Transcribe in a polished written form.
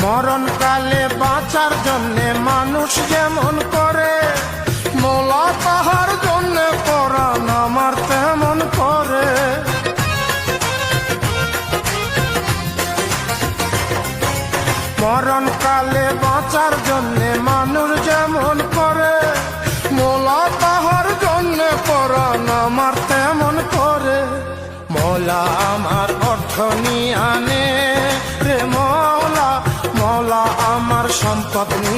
মরণকালে বাঁচার জন্যে মানুষ যেমন করে, মৌলা তাহার জন্যে পরাণ আমার তেমন করে। মরণকালে বাঁচার জন্যে মানুষ যেমন করে, মৌলা তাহার জন্যে পরাণ আমার তেমন করে। মৌলা আমার অর্থ নিয়ে আনে রে মৌলা, মৌলা আমার সম্পদ নিয়ে